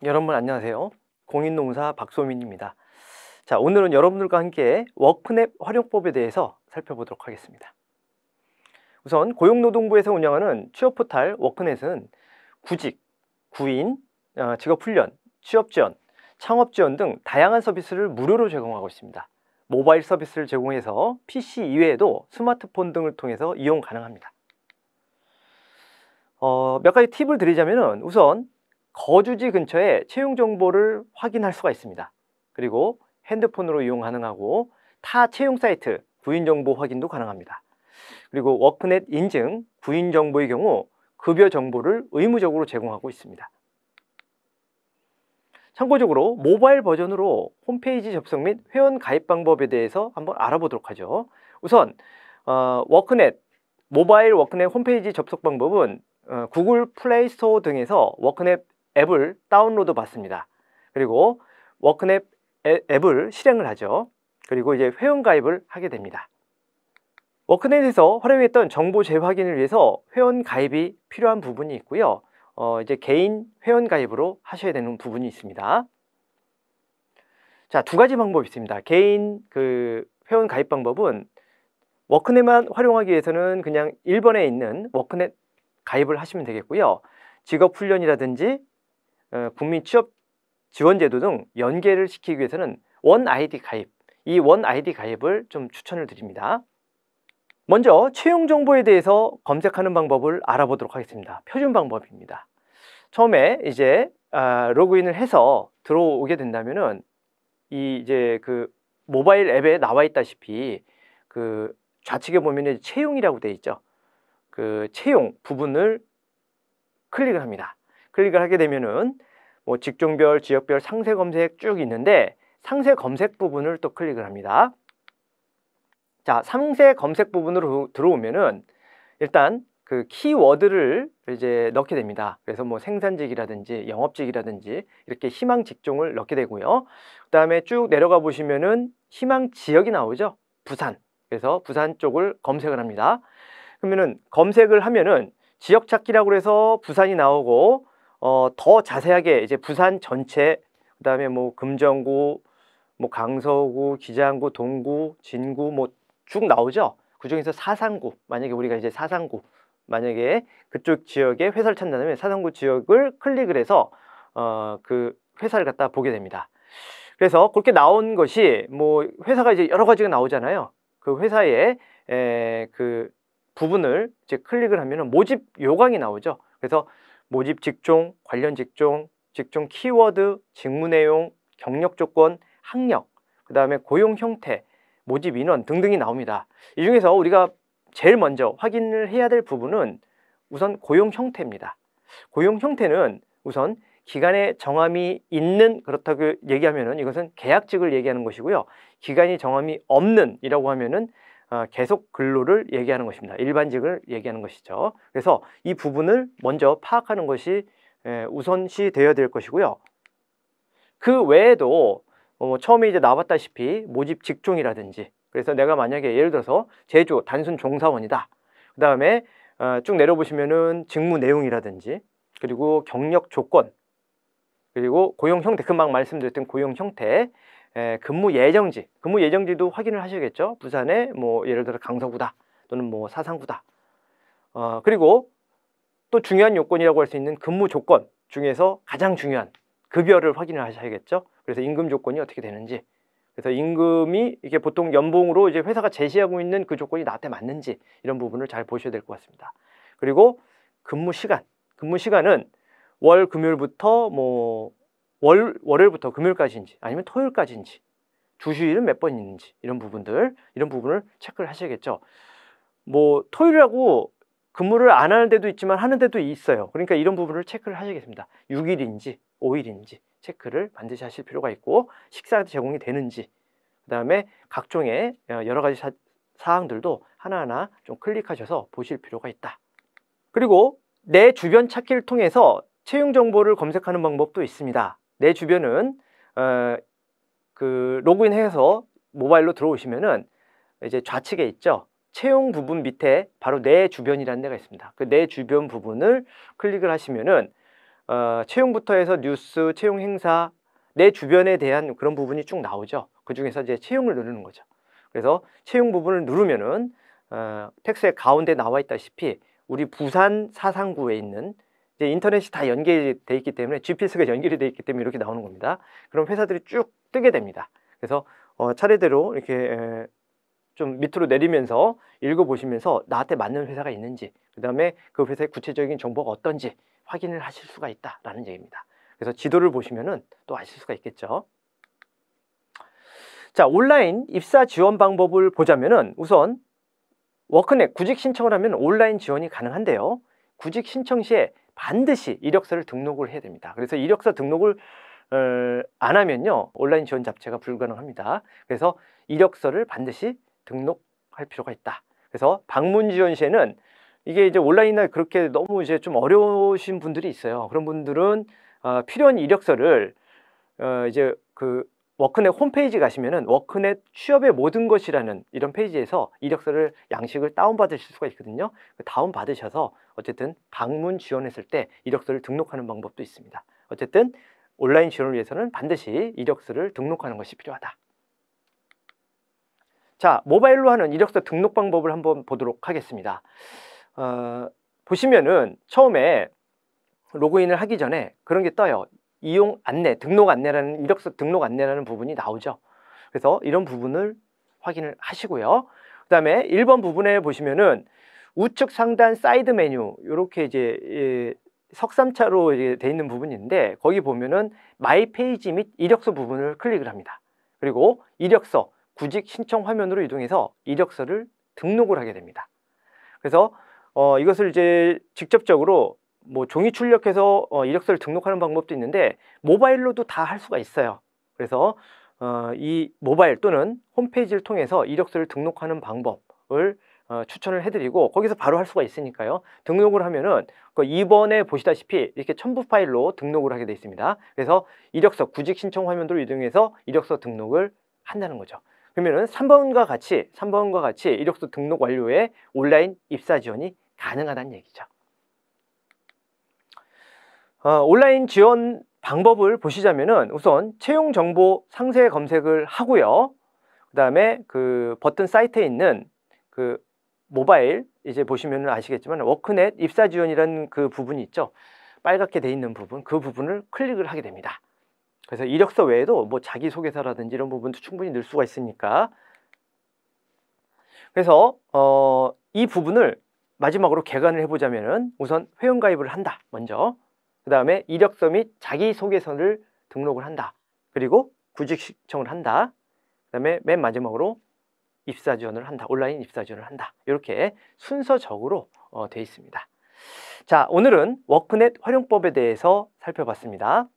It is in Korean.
여러분 안녕하세요. 공인노무사 박소민입니다. 자, 오늘은 여러분들과 함께 워크넷 활용법에 대해서 살펴보도록 하겠습니다. 우선 고용노동부에서 운영하는 취업 포탈 워크넷은 구직, 구인, 직업훈련, 취업지원, 창업지원 등 다양한 서비스를 무료로 제공하고 있습니다. 모바일 서비스를 제공해서 PC 이외에도 스마트폰 등을 통해서 이용 가능합니다. 몇 가지 팁을 드리자면 우선 거주지 근처에 채용 정보를 확인할 수가 있습니다. 그리고 핸드폰으로 이용 가능하고 타 채용 사이트 구인 정보 확인도 가능합니다. 그리고 워크넷 인증 구인 정보의 경우 급여 정보를 의무적으로 제공하고 있습니다. 참고적으로 모바일 버전으로 홈페이지 접속 및 회원 가입 방법에 대해서 한번 알아보도록 하죠. 우선 워크넷 모바일 워크넷 홈페이지 접속 방법은 구글 플레이 스토어 등에서 워크넷 앱을 다운로드 받습니다. 그리고 워크넷 앱을 실행을 하죠. 그리고 이제 회원 가입을 하게 됩니다. 워크넷에서 활용했던 정보 재확인을 위해서 회원 가입이 필요한 부분이 있고요. 이제 개인 회원 가입으로 하셔야 되는 부분이 있습니다. 자, 두 가지 방법이 있습니다. 개인 회원 가입 방법은 워크넷만 활용하기 위해서는 그냥 1번에 있는 워크넷 가입을 하시면 되겠고요. 직업훈련이라든지 국민 취업 지원제도 등 연계를 시키기 위해서는 원 아이디 가입, 이 원 아이디 가입을 좀 추천을 드립니다. 먼저 채용 정보에 대해서 검색하는 방법을 알아보도록 하겠습니다. 표준 방법입니다. 처음에 이제 로그인을 해서 들어오게 된다면은 이제 모바일 앱에 나와 있다시피 좌측에 보면 채용이라고 되어 있죠. 채용 부분을 클릭을 합니다. 클릭을 하게 되면은 뭐 직종별, 지역별 상세 검색 쭉 있는데 상세 검색 부분을 또 클릭을 합니다. 자, 상세 검색 부분으로 들어오면은 일단 키워드를 이제 넣게 됩니다. 그래서 뭐 생산직이라든지 영업직이라든지 이렇게 희망 직종을 넣게 되고요. 그 다음에 쭉 내려가 보시면은 희망 지역이 나오죠. 부산. 그래서 부산 쪽을 검색을 합니다. 그러면은 검색을 하면은 지역 찾기라고 해서 부산이 나오고 더 자세하게 이제 부산 전체, 그다음에 뭐 금정구, 뭐 강서구, 기장구, 동구, 진구 뭐 쭉 나오죠. 그중에서 사상구, 만약에 우리가 이제 사상구, 만약에 그쪽 지역에 회사를 찾는다면 사상구 지역을 클릭을 해서 그 회사를 갖다 보게 됩니다. 그래서 그렇게 나온 것이 뭐 회사가 이제 여러 가지가 나오잖아요. 그 회사의 부분을 이제 클릭을 하면은 모집 요강이 나오죠. 그래서 모집 직종, 관련 직종, 직종 키워드, 직무 내용, 경력 조건, 학력, 그 다음에 고용 형태, 모집 인원 등등이 나옵니다. 이 중에서 우리가 제일 먼저 확인을 해야 될 부분은 우선 고용 형태입니다. 고용 형태는 우선 기간에 정함이 있는, 그렇다고 얘기하면은 이것은 계약직을 얘기하는 것이고요. 기간이 정함이 없는 이라고 하면은 계속 근로를 얘기하는 것입니다. 일반직을 얘기하는 것이죠. 그래서 이 부분을 먼저 파악하는 것이 우선시 되어야 될 것이고요. 그 외에도 처음에 이제 나왔다시피 모집 직종이라든지, 그래서 내가 만약에 예를 들어서 제조 단순 종사원이다. 그 다음에 쭉 내려보시면은 직무 내용이라든지, 그리고 경력 조건, 그리고 고용 형태, 금방 말씀드렸던 고용 형태, 근무 예정지, 근무 예정지도 확인을 하셔야겠죠. 부산에 뭐 예를 들어 강서구다 또는 뭐 사상구다. 그리고 또 중요한 요건이라고 할 수 있는 근무 조건 중에서 가장 중요한 급여를 확인을 하셔야겠죠. 그래서 임금 조건이 어떻게 되는지, 그래서 임금이 이게 보통 연봉으로 이제 회사가 제시하고 있는 그 조건이 나한테 맞는지, 이런 부분을 잘 보셔야 될 것 같습니다. 그리고 근무 시간은 월 금요일부터 뭐 월요일부터 금요일까지인지 아니면 토요일까지인지, 주휴일은 몇 번 있는지, 이런 부분을 체크를 하셔야겠죠. 뭐 토요일하고 근무를 안 하는 데도 있지만 하는 데도 있어요. 그러니까 이런 부분을 체크를 하셔야겠습니다. 6일인지 5일인지 체크를 반드시 하실 필요가 있고, 식사가 제공이 되는지, 그 다음에 각종의 여러 가지 사항들도 하나하나 좀 클릭하셔서 보실 필요가 있다. 그리고 내 주변 찾기를 통해서 채용 정보를 검색하는 방법도 있습니다. 내 주변은 로그인해서 모바일로 들어오시면은 이제 좌측에 있죠. 채용 부분 밑에 바로 내 주변이라는 데가 있습니다. 그 내 주변 부분을 클릭을 하시면은 채용부터 해서 뉴스, 채용 행사, 내 주변에 대한 그런 부분이 쭉 나오죠. 그 중에서 이제 채용을 누르는 거죠. 그래서 채용 부분을 누르면은 텍스트의 가운데 나와 있다시피 우리 부산 사상구에 있는 이제 인터넷이 다 연결이 돼 있기 때문에 GPS가 연결이 돼 있기 때문에 이렇게 나오는 겁니다. 그럼 회사들이 쭉 뜨게 됩니다. 그래서 차례대로 이렇게 좀 밑으로 내리면서 읽어보시면서 나한테 맞는 회사가 있는지, 그 다음에 그 회사의 구체적인 정보가 어떤지 확인을 하실 수가 있다라는 얘기입니다. 그래서 지도를 보시면은 또 아실 수가 있겠죠. 자, 온라인 입사 지원 방법을 보자면은 우선 워크넷 구직 신청을 하면 온라인 지원이 가능한데요. 구직 신청 시에 반드시 이력서를 등록을 해야 됩니다. 그래서 이력서 등록을 안 하면요 온라인 지원 자체가 불가능합니다. 그래서 이력서를 반드시 등록할 필요가 있다. 그래서 방문 지원 시에는 이게 이제 온라인에 그렇게 너무 이제 좀 어려우신 분들이 있어요. 그런 분들은 필요한 이력서를 이제 그 워크넷 홈페이지 가시면은 워크넷 취업의 모든 것이라는 이런 페이지에서 이력서를 양식을 다운받으실 수가 있거든요. 다운받으셔서 어쨌든 방문 지원했을 때 이력서를 등록하는 방법도 있습니다. 어쨌든 온라인 지원을 위해서는 반드시 이력서를 등록하는 것이 필요하다. 자, 모바일로 하는 이력서 등록 방법을 한번 보도록 하겠습니다. 보시면은 처음에 로그인을 하기 전에 그런 게 떠요. 이용 안내, 등록 안내라는 이력서 등록 안내라는 부분이 나오죠. 그래서 이런 부분을 확인을 하시고요. 그 다음에 1번 부분에 보시면은 우측 상단 사이드 메뉴 이렇게 이제 석삼차로 돼 있는 부분인데 거기 보면은 마이 페이지 및 이력서 부분을 클릭을 합니다. 그리고 이력서 구직 신청 화면으로 이동해서 이력서를 등록을 하게 됩니다. 그래서 이것을 이제 직접적으로 뭐 종이 출력해서 이력서를 등록하는 방법도 있는데 모바일로도 다 할 수가 있어요. 그래서 이 모바일 또는 홈페이지를 통해서 이력서를 등록하는 방법을 추천을 해드리고 거기서 바로 할 수가 있으니까요. 등록을 하면은 그 2번에 보시다시피 이렇게 첨부 파일로 등록을 하게 되어 있습니다. 그래서 이력서 구직 신청 화면으로 이동해서 이력서 등록을 한다는 거죠. 그러면은 3번과 같이 이력서 등록 완료에 온라인 입사 지원이 가능하다는 얘기죠. 온라인 지원 방법을 보시자면은 우선 채용 정보 상세 검색을 하고요. 그 다음에 그 버튼 사이트에 있는 그 모바일 이제 보시면 아시겠지만 워크넷 입사 지원이라는 그 부분이 있죠. 빨갛게 돼 있는 부분, 그 부분을 클릭을 하게 됩니다. 그래서 이력서 외에도 뭐 자기소개서라든지 이런 부분도 충분히 넣을 수가 있으니까 그래서 이 부분을 마지막으로 개관을 해보자면은 우선 회원가입을 한다 먼저, 그 다음에 이력서 및 자기소개서를 등록을 한다, 그리고 구직 신청을 한다, 그 다음에 맨 마지막으로 입사 지원을 한다, 온라인 입사 지원을 한다, 이렇게 순서적으로 되어 있습니다. 자, 오늘은 워크넷 활용법에 대해서 살펴봤습니다.